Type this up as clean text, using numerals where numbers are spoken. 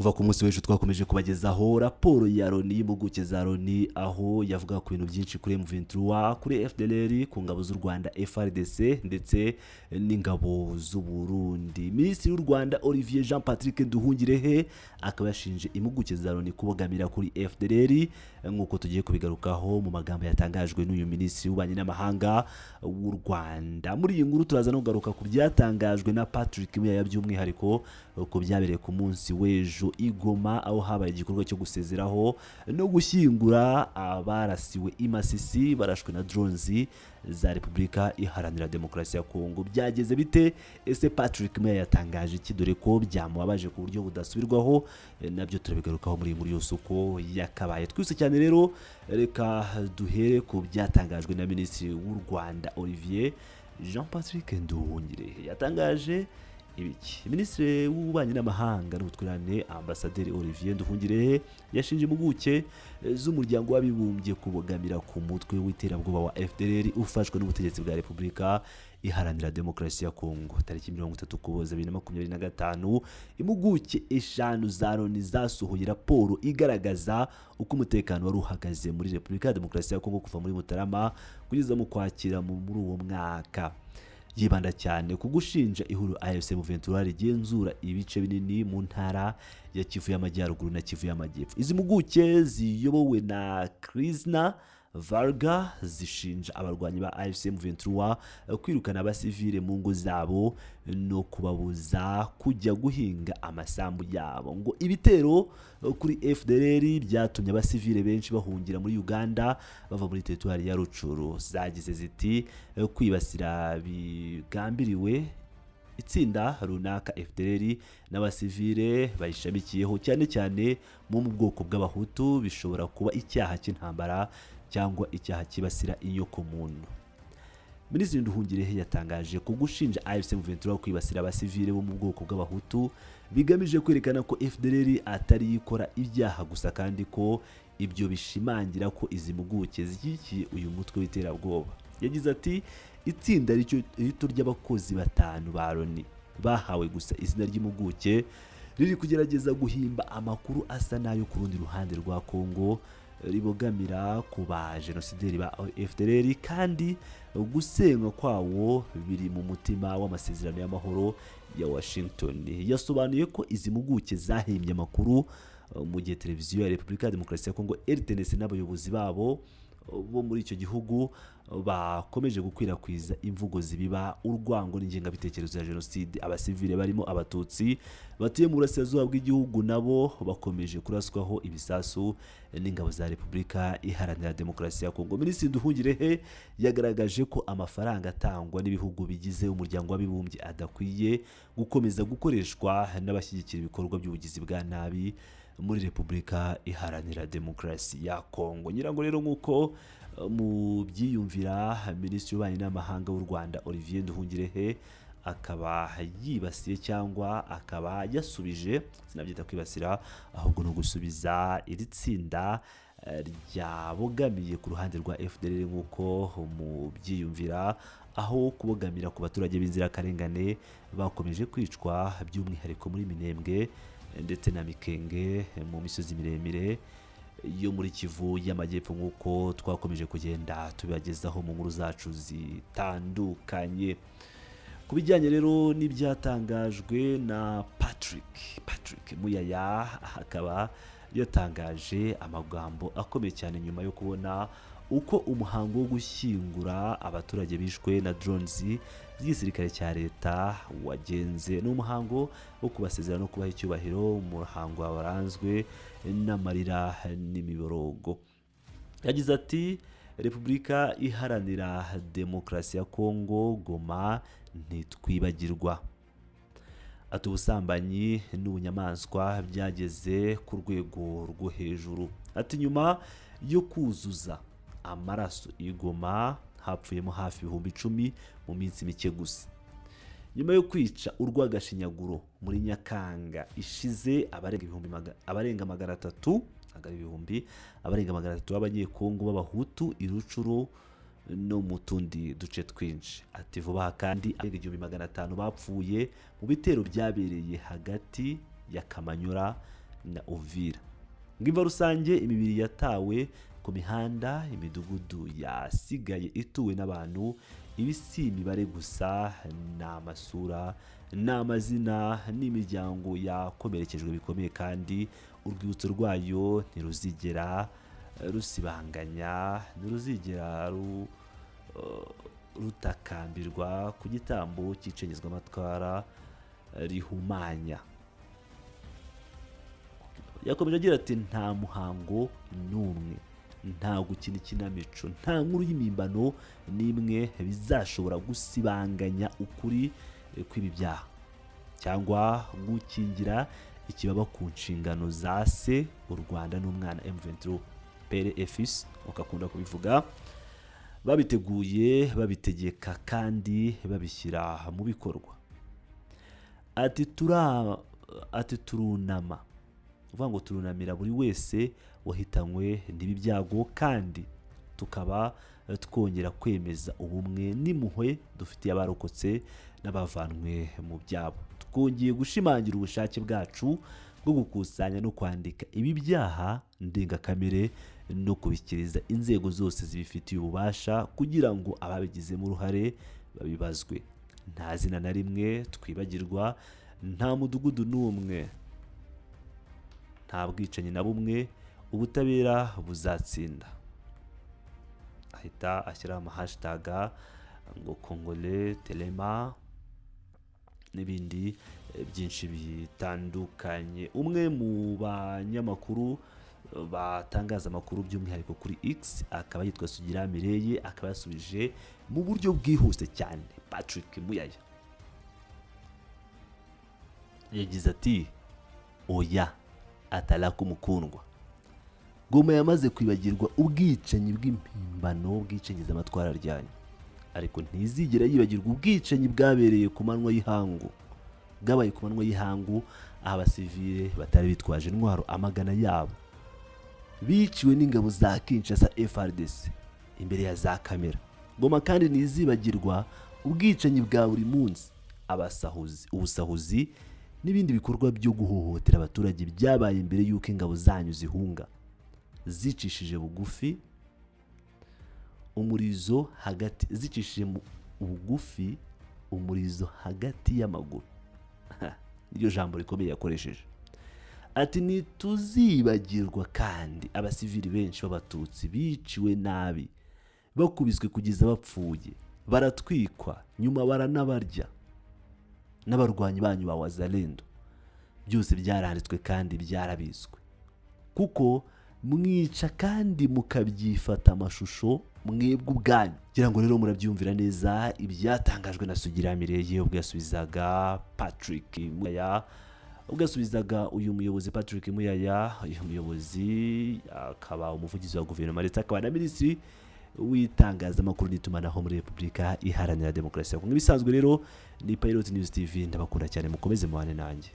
kuva ku munsi w'ejo twakomeje kubagezaho raporo ya LONI y'impuguke za LONI aho yavuga ku bintu byinshi kuri M23 kuri FDRL ku ngabo z'u Rwanda FRDC ndetse n'ingabo z'u Burundi. Minisitiri w'u Rwanda Olivier Jean Patrick Nduhungirehe akaba yashinje impuguke za LONI kubogamira kuri FDRL nk'uko tugiye kubigarukaho mu magambo yatangajwe n'uyu minisitiri w'ububanyi n'amahanga w'u Rwanda. Muri iyi nkuru turaza no kugaruka ku byatangajwe na Patrick Muyaya by'umwihariko ko byabereye ku munsi w'ejo Igoma aho habaye igikorwa cyo gusezeraho no gushyingura abarasiwe imasisi barashwe na drones za Repubulika Iharanira Demokarasi ya Kongo. Byageze bite? Ese Patrick Muyaya yatangaje iki dore ko byamubabaje ku buryo budasubirwaho? Nabyo turabigarukaho muri muri yose uko yakabaye. Twise cyane rero reka duhere ku byatangajwe na Minisitiri w'u Rwanda Olivier Jean Patrick Nduhungirehe. Yatangaje ibiki? Minisitiri w'ububanyi n'amahanga n'ubutwererane Ambasaderi Olivier Nduhungirehe yashinje impuguke z'umuryango w'abibumbye kubogamira ku mutwe w'iterabwoba wa FDRL ufashwe n'ubutegetsi bwa Repubulika Iharanira Demokarasi ya Kongo. Tariki 30 Ukuboza 2025 impuguke eshanu za LONI zasohoye raporo igaragaza uko umutekano wari uhagaze muri Repubulika ya Demokarasi ya Kongo kuva muri Mutarama kugeza mu Kwakira muri uwo mwaka. Yibanda cyane ku gushinja ihuriro AFC M23 rigenzura ibice binini mu ntara ya Kivu y'Amajyaruguru na Kivu y'Amajyepfo. Izi mpuguke ziyobowe na Krishna Varga zishinja abarwanyi ba AFC M23 kwirukana abasivile mu ngo zabo no kubabuza kujya guhinga amasambu yabo. Ngo ibitero kuri FDRL byatumye abasivile benshi bahungira muri Uganda bava muri teritwari ya Rucuru. Zagize ziti kwibasira bigambiriwe itsinda runaka FDRL n'abasivile bayishamikiyeho cyane cyane mu bwoko bw'abahutu bishobora kuba icyaha cy'intambara cyangwa icyaha kibasira inyoko muntu. Minisitiri Nduhungirehe yatangaje ko gushinja AFC M23 kwibasira abasivile bo mu bwoko bw'abahutu bigamije kwerekana ko FDRL atari ikora ibyaha gusa kandi ko ibyo bishimangira ko izi mpuguke zishyigikiye uyu mutwe w'iterabwoba. Yagize ati itsinda rito ry'abakozi batanu ba LONI bahawe gusa izina ry'impuguke riri kugerageza guhimba amakuru asa nayo ku rundi ruhande rwa Kongo ribogamira ku ba genocideri ba FDRL kandi gusenywa kwawo biri mu mutima w'amasezerano y'amahoro ya Washington. Yasobanuye ko izi mpuguke zahimbye amakuru mu gihe televiziyo ya Repubulika ya Demokarasi ya Kongo RTNC n'abayobozi babo bo muri icyo gihugu bakomeje gukwirakwiza imvugo zibiba urwango n'ingengabitekerezo ya jenoside. Abasivile barimo abatutsi batuye mu burasirazuba bw'igihugu nabo bakomeje kuraswaho ibisasu n'ingabo za Repubulika Iharanira Demokarasi ya Kongo. Minisitiri Nduhungirehe yagaragaje ko amafaranga atangwa n'ibihugu bigize umuryango w'abibumbye adakwiye gukomeza gukoreshwa n'abashyigikira ibikorwa by'ubugizi bwa nabi muri Repubulika Iharanira Demokarasi ya Kongo. Nyirango rero nk'uko mu byiyumvira Minisitiri w'ububanyi n'amahanga w'u Rwanda Olivier Nduhungirehe akaba yibasiye cyangwa akaba yasubije, sinabyita kwibasira ahubwo no gusubiza iri tsinda ryabogamiye ku ruhande rwa FDRL nk'uko mu byiyumvira aho kubogamira ku baturage b'inzirakarengane bakomeje kwicwa by'umwihariko muri Minembwe ndetse na Mikenge mu misozi miremire yo muri Kivu y'Amajyepfo nk'uko twakomeje kugenda tubagezaho mu nkuru zacu zitandukanye. Ku bijyanye rero n'ibyatangajwe na Patrick Muyaya akaba yatangaje amagambo akomeye cyane nyuma yo kubona uko umuhango wo gushyingura abaturage bishwe na drones z'igisirikare cya leta wagenze. N'umuhango wo kubasezera no kubaha icyubahiro, umuhango waranzwe n'amarira n'imiborogo. Yagize ati Repubulika Iharanira Demokarasi ya Kongo, Goma ntitwibagirwa. Ati ubusambanyi n'ubunyamaswa byageze ku rwego rwo hejuru. Ati nyuma yo kuzuza amaraso Igoma hapfuyemo hafi 10,000 mu minsi mike gusa. Nyuma yo kwica urwagashinyaguro muri Nyakanga ishize abarenga 300 b'abanyekongo b'abahutu irucuru no mu tundi duce twinshi. Ati vuba kandi arenga 500 bapfuye mu bitero byabereye hagati ya Kamanyura na Uvira. Ngimva rusange imibiri yatawe ku mihanda, imidugudu yasigaye ituwe n'abantu, ibi si imibare gusa, n'amasura, n'amazina n'imiryango yakomerekejwe bikomeye, kandi urwibutso rwayo ntiruzigera rusibanganya, ntiruzigera rutakambirwa ku gitambo cy'icengezwamatwara rihumanya. Yakomeje agira ati nta muhango n'umwe, nta gukina ikinamico, nta nkuru y'imimbano n'imwe bizashobora gusibanganya ukuri kw'ibi byaha cyangwa gukingira ikibaba ku nshingano za se u Rwanda n'umwana M23 PRFS ukakunda kubivuga, babiteguye, babitegeka kandi babishyira mu bikorwa. Ati turunama, uvuga ngo turunamira buri wese wahitanywe n'ibi byago, kandi tukaba twongera kwemeza ubumwe n'impuhwe dufitiye abarokotse n'abavanwe mu byabo. Twongeye gushimangira ubushake bwacu bwo gukusanya no kwandika ibi byaha ndengakamere no kubishyikiriza inzego zose zibifitiye ububasha kugira ngo ababigizemo uruhare babibazwe. Nta zina na rimwe twibagirwa, nta mudugudu n'umwe, nta bwicanyi na bumwe, ubutabera buzatsinda. Ahita ashyiraho amahashtaga ngo Congolais Telema n'ibindi byinshi bitandukanye. Umwe mu banyamakuru batangaza amakuru by'umwihariko kuri X akaba yitwa Sugiramileye, akaba yasubije mu buryo bwihuse cyane Patrick Muyaya. Yagize ati oya atalako mukundwa, Goma yamaze kwibagirwa ubwicanyi bw'impimbano bwicengeza amatwara ryanyu, ariko ntizigera yibagirwa ubwicanyi bwabereye ku manywa y'ihangu, bwabaye ku manywa y'ihangu, abasivile batari bitwaje intwaro amagana yabo biciwe n'ingabo za Kinshasa FRDC imbere ya za kamera. Goma kandi ntizibagirwa ubwicanyi bwa buri munsi, abasahuzi, ubusahuzi n'ibindi bikorwa byo guhohotera abaturage byabaye imbere y'uko ingabo zanyu zihunga, zicishije bugufi umurizo hagati, zicishije bugufi umurizo hagati y'amaguru. Iryo jambo rikomeye yakoresheje. Ati ntituzibagirwa kandi abasivili benshi b'abatutsi biciwe nabi, bakubiswe kugeza bapfuye, baratwikwa, nyuma baranabarya n'abarwanyi banyu ba Wazalendo. Byose byaranditswe kandi byarabizwe, kuko mwica kandi mukabyifata amashusho mwebwe ubwanyu. Ngira ngo rero murabyumvira neza ibyatangajwe na Sugiramileye ubwo yasubizaga Patrick Muyaya, ubwo yasubizaga uyu muyobozi Patrick Muyaya. Uyu muyobozi akaba umuvugizi wa guverinoma ndetse akaba na minisitiri w'itangazamakuru n'itumanaho muri Repubulika Iharanira Demokarasi ya Kongo. Ibisanzwe rero ni Pilot News TV, ndabakunda cyane, mukomeze mubane nanjye.